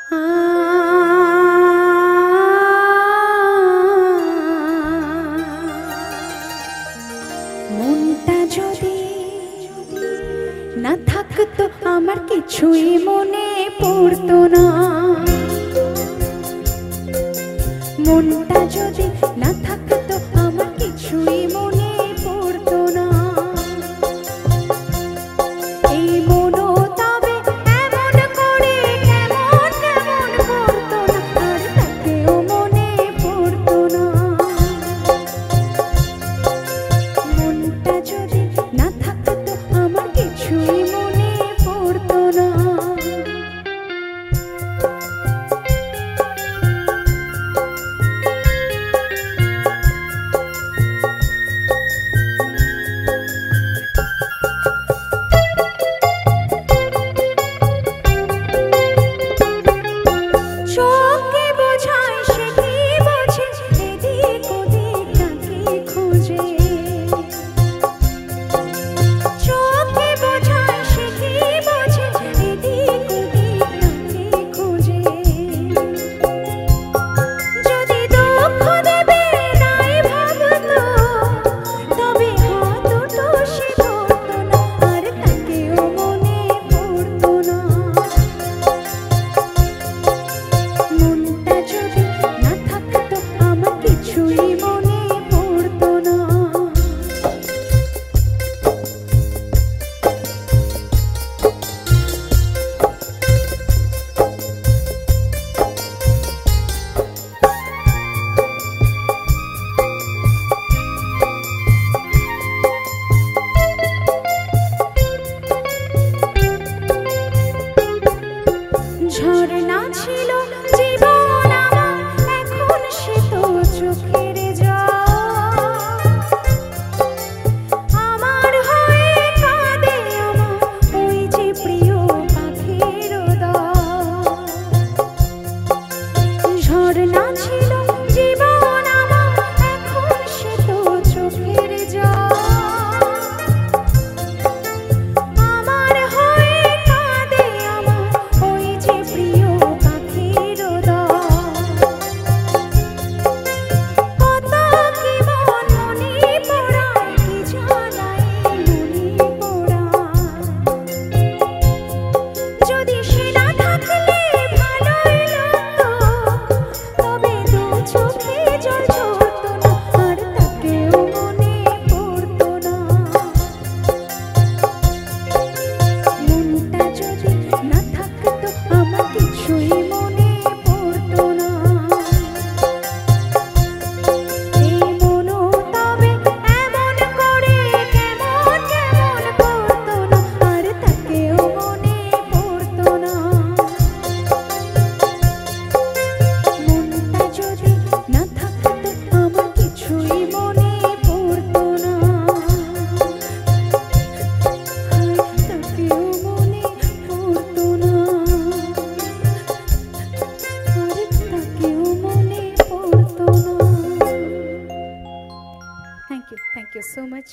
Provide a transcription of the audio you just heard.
মনটা যদি না থাকতো আমার কিছুই মনে পড়তো না। মনটা যদি না থাকতো আমার কিছুই মনে পড়তো না। এই মনও তবে এমন করে কেমন কেমন করতো না, আর তাকেও মনে পড়তো না। মনটা যদি না থাকতো আমার কিছুই মনে পড়তো না। ঝরনা ছিল জীবন আমার, এখন সে তো চোখের জল। আমার হয়ে কাঁদে আমার ওই যে প্রিয় পাখির দল। ঝরনা ছিল জীবন আমার, এখন সে তো চোখের জল। Thank you so much.